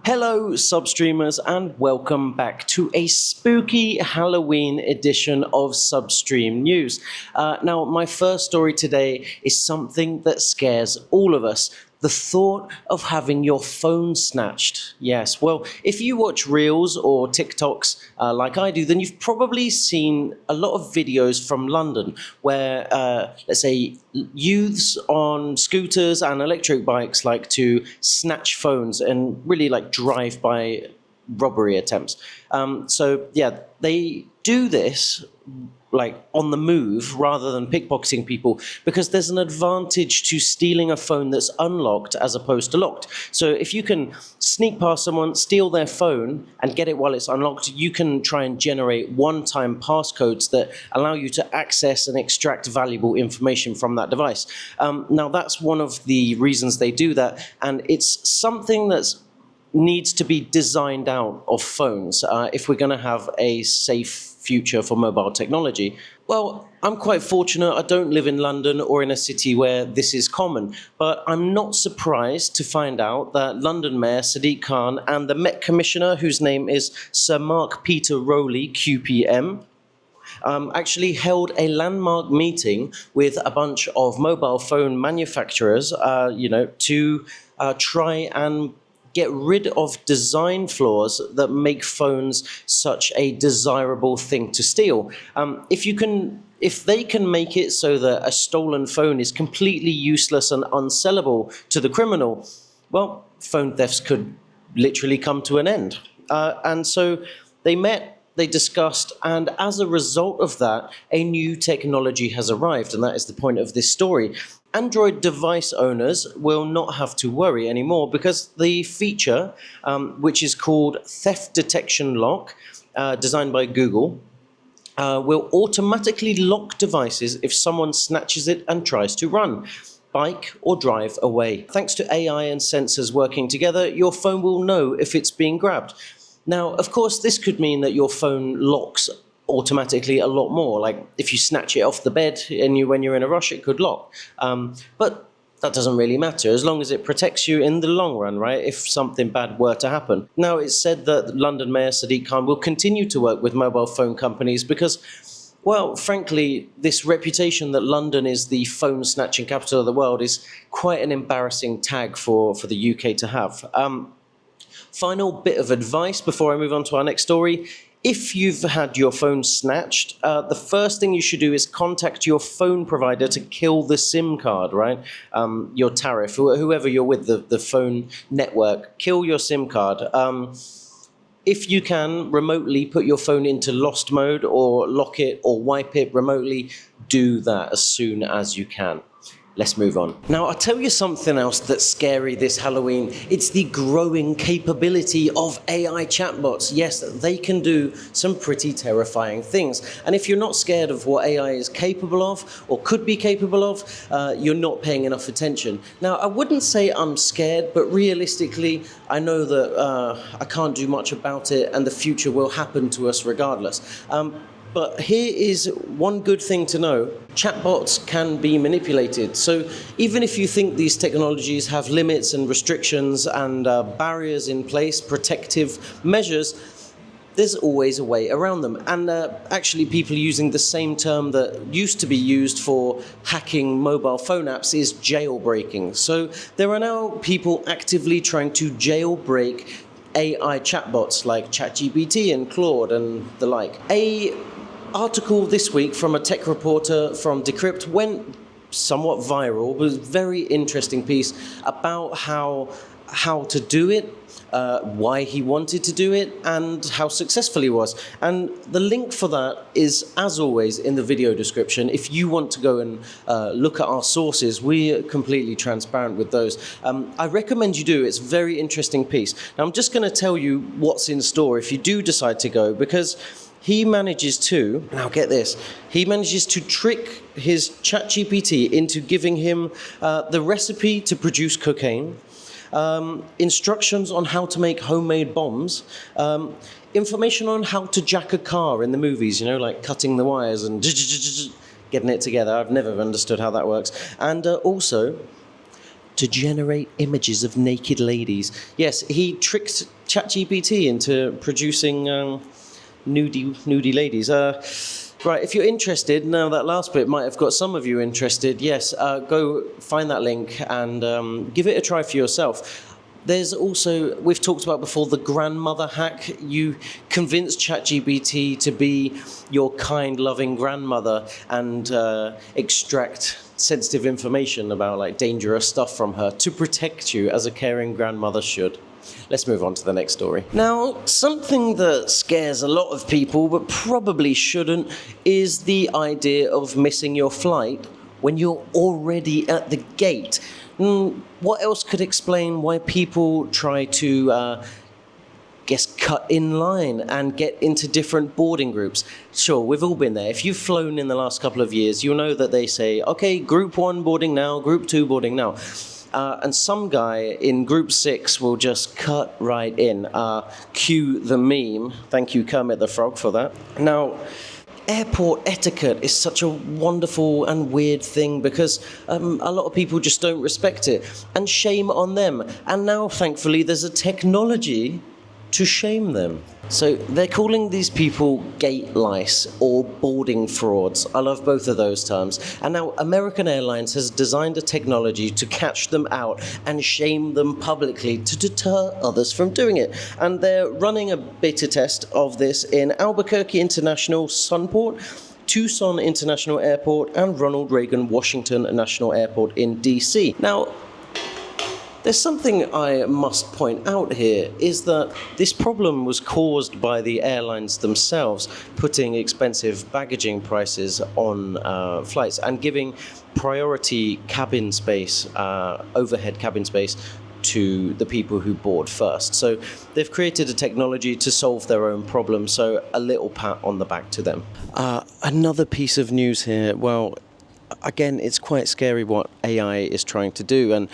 Hello substreamers and welcome back to a spooky Halloween edition of Substream News. Now my first story today is something that scares all of us. The thought of having your phone snatched. Yes, well, if you watch Reels or TikToks like I do, then you've probably seen a lot of videos from London where, let's say, youths on scooters and electric bikes like to snatch phones and really like drive-by robbery attempts. So yeah, they do this like on the move rather than pickpocketing people because there's an advantage to stealing a phone that's unlocked as opposed to locked. So if you can sneak past someone, steal their phone and get it while it's unlocked, you can try and generate one-time passcodes that allow you to access and extract valuable information from that device. Now that's one of the reasons they do that, and it's something that's needs to be designed out of phones if we're going to have a safe future for mobile technology. Well, I'm quite fortunate. I don't live in London or in a city where this is common, but I'm not surprised to find out that London Mayor Sadiq Khan and the Met Commissioner, whose name is Sir Mark Peter Rowley, QPM, actually held a landmark meeting with a bunch of mobile phone manufacturers, to try and get rid of design flaws that make phones such a desirable thing to steal. If they can make it so that a stolen phone is completely useless and unsellable to the criminal, well, phone thefts could literally come to an end. And so they met, they discussed, and as a result of that, a new technology has arrived, and that is the point of this story. Android device owners will not have to worry anymore because the feature, which is called Theft Detection Lock, designed by Google, will automatically lock devices if someone snatches it and tries to run, bike or drive away. Thanks to AI and sensors working together, your phone will know if it's being grabbed. Now, of course, this could mean that your phone locks automatically a lot more. Like if you snatch it off the bed and when you're in a rush, it could lock. But that doesn't really matter as long as it protects you in the long run, right? If something bad were to happen. Now, it's said that London Mayor Sadiq Khan will continue to work with mobile phone companies because, well, frankly, this reputation that London is the phone snatching capital of the world is quite an embarrassing tag for the UK to have. Final bit of advice before I move on to our next story. If you've had your phone snatched, the first thing you should do is contact your phone provider to kill the SIM card, right? Your tariff, whoever you're with, the phone network, kill your SIM card. If you can remotely put your phone into lost mode or lock it or wipe it remotely, do that as soon as you can. Let's move on. Now, I'll tell you something else that's scary this Halloween. It's the growing capability of AI chatbots. Yes, they can do some pretty terrifying things. And if you're not scared of what AI is capable of or could be capable of, you're not paying enough attention. Now, I wouldn't say I'm scared, but realistically, I know that I can't do much about it and the future will happen to us regardless. But here is one good thing to know. Chatbots can be manipulated. So even if you think these technologies have limits and restrictions and barriers in place, protective measures, there's always a way around them. And actually people using the same term that used to be used for hacking mobile phone apps is jailbreaking. So there are now people actively trying to jailbreak AI chatbots like ChatGPT and Claude and the like. A article this week from a tech reporter from Decrypt went somewhat viral. It was a very interesting piece about how to do it, why he wanted to do it, and how successful he was. And the link for that is, as always, in the video description. If you want to go and look at our sources, we're completely transparent with those. I recommend you do. It's a very interesting piece. Now, I'm just going to tell you what's in store if you do decide to go, because he manages to, now get this, he manages to trick his ChatGPT into giving him the recipe to produce cocaine, instructions on how to make homemade bombs, information on how to jack a car in the movies, like cutting the wires and getting it together. I've never understood how that works. And also to generate images of naked ladies. Yes, he tricked ChatGPT into producing nudie ladies. Right, if you're interested, now that last bit might have got some of you interested, yes, go find that link and give it a try for yourself. There's also, we've talked about before, the grandmother hack. You convince ChatGPT to be your kind, loving grandmother and extract sensitive information about like dangerous stuff from her to protect you as a caring grandmother should. Let's move on to the next story. Now, something that scares a lot of people, but probably shouldn't, is the idea of missing your flight when you're already at the gate. What else could explain why people try to cut in line and get into different boarding groups? Sure, we've all been there. If you've flown in the last couple of years, you'll know that they say, okay, group 1 boarding now, group 2 boarding now. And some guy in group 6 will just cut right in. Cue the meme. Thank you, Kermit the Frog, for that. Now, airport etiquette is such a wonderful and weird thing because a lot of people just don't respect it. And shame on them. And now, thankfully, there's a technology to shame them. So they're calling these people gate lice or boarding frauds. I love both of those terms. And now American Airlines has designed a technology to catch them out and shame them publicly to deter others from doing it. And they're running a beta test of this in Albuquerque International Sunport, Tucson International Airport, and Ronald Reagan Washington National Airport in DC. Now, there's something I must point out here, is that this problem was caused by the airlines themselves putting expensive baggaging prices on flights and giving priority cabin space, overhead cabin space, to the people who board first. So they've created a technology to solve their own problem, so a little pat on the back to them. Another piece of news here, well, again, it's quite scary what AI is trying to do, and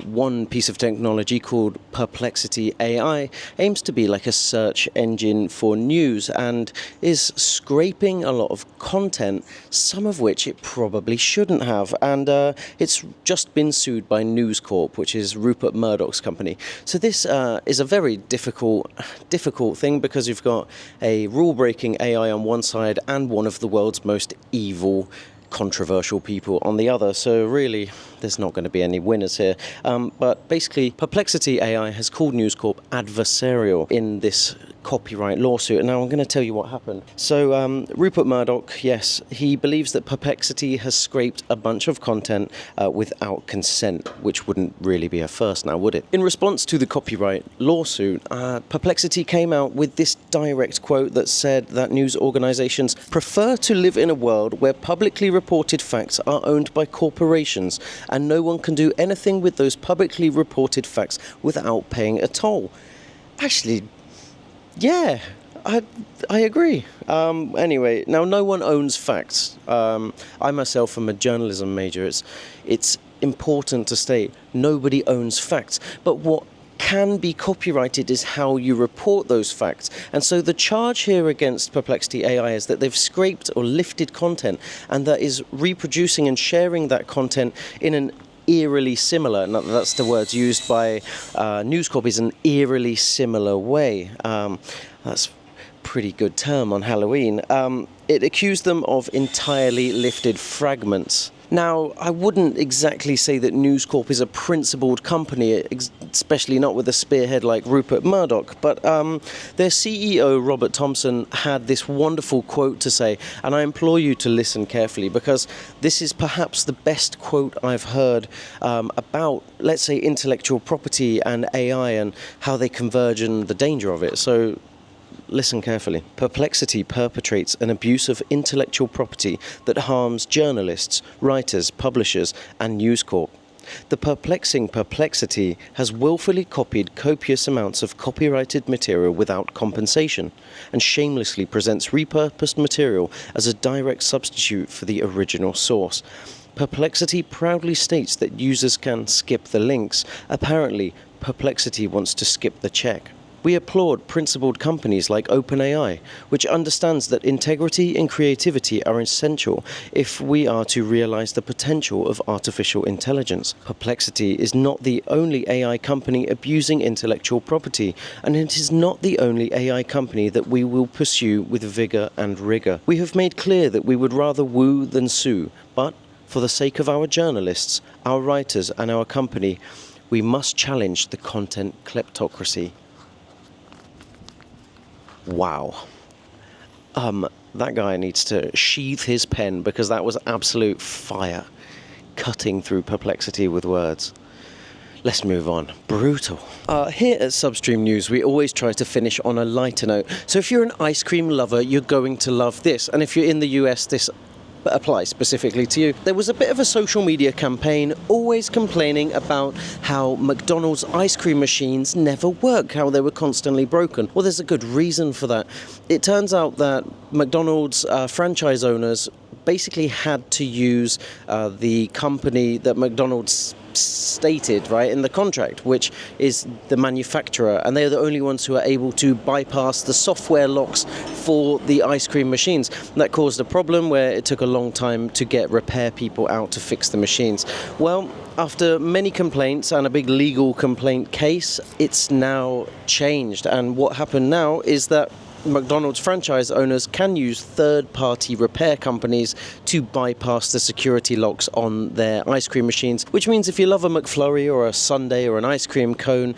one piece of technology called Perplexity AI aims to be like a search engine for news and is scraping a lot of content, some of which it probably shouldn't have, and it's just been sued by News Corp, which is Rupert Murdoch's company. So this is a very difficult thing because you've got a rule-breaking AI on one side and one of the world's most evil, controversial people on the other, so really there's not going to be any winners here. But basically, Perplexity AI has called News Corp adversarial in this copyright lawsuit, and now I'm going to tell you what happened. So Rupert Murdoch, yes, he believes that Perplexity has scraped a bunch of content without consent, which wouldn't really be a first now, would it? In response to the copyright lawsuit, Perplexity came out with this direct quote that said that news organizations prefer to live in a world where publicly reported facts are owned by corporations, and no one can do anything with those publicly reported facts without paying a toll. Actually, yeah, I agree. Anyway, now no one owns facts. I myself am a journalism major. It's important to state nobody owns facts, but what can be copyrighted is how you report those facts. And so the charge here against Perplexity AI is that they've scraped or lifted content and that is reproducing and sharing that content in an eerily similar, and that's the words used by News Corp, is an eerily similar way. That's a pretty good term on Halloween. It accused them of entirely lifted fragments. Now, I wouldn't exactly say that News Corp is a principled company, especially not with a spearhead like Rupert Murdoch, but their CEO, Robert Thompson, had this wonderful quote to say, and I implore you to listen carefully, because this is perhaps the best quote I've heard about, let's say, intellectual property and AI and how they converge and the danger of it. So listen carefully. Perplexity perpetrates an abuse of intellectual property that harms journalists, writers, publishers, and News Corp. The perplexing Perplexity has willfully copied copious amounts of copyrighted material without compensation, and shamelessly presents repurposed material as a direct substitute for the original source. Perplexity proudly states that users can skip the links. Apparently, Perplexity wants to skip the check. We applaud principled companies like OpenAI, which understands that integrity and creativity are essential if we are to realize the potential of artificial intelligence. Perplexity is not the only AI company abusing intellectual property, and it is not the only AI company that we will pursue with vigor and rigor. We have made clear that we would rather woo than sue, but for the sake of our journalists, our writers, and our company, we must challenge the content kleptocracy. Wow. That guy needs to sheath his pen because that was absolute fire, cutting through Perplexity with words. Let's move on. Brutal. Here at Substream News, we always try to finish on a lighter note. So if you're an ice cream lover, you're going to love this. And if you're in the US, this applies specifically to you. There was a bit of a social media campaign always complaining about how McDonald's ice cream machines never work, how they were constantly broken. Well, there's a good reason for that. It turns out that McDonald's franchise owners basically had to use the company that McDonald's stated right in the contract, which is the manufacturer, and they're the only ones who are able to bypass the software locks for the ice cream machines. That caused a problem where it took a long time to get repair people out to fix the machines. Well, after many complaints and a big legal complaint case, it's now changed, and what happened now is that McDonald's franchise owners can use third-party repair companies to bypass the security locks on their ice cream machines, which means if you love a McFlurry or a sundae or an ice cream cone,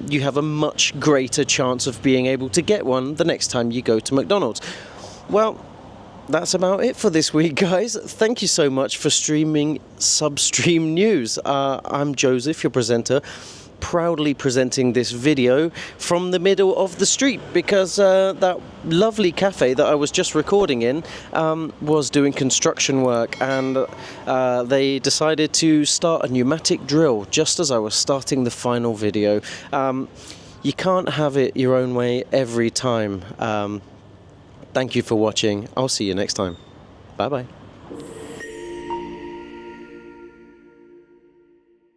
you have a much greater chance of being able to get one the next time you go to McDonald's. Well, that's about it for this week, guys. Thank you so much for streaming Substream News. I'm Joseph, your presenter, proudly presenting this video from the middle of the street because that lovely cafe that I was just recording in was doing construction work, and they decided to start a pneumatic drill just as I was starting the final video. You can't have it your own way every time. Thank you for watching. I'll see you next time. Bye bye.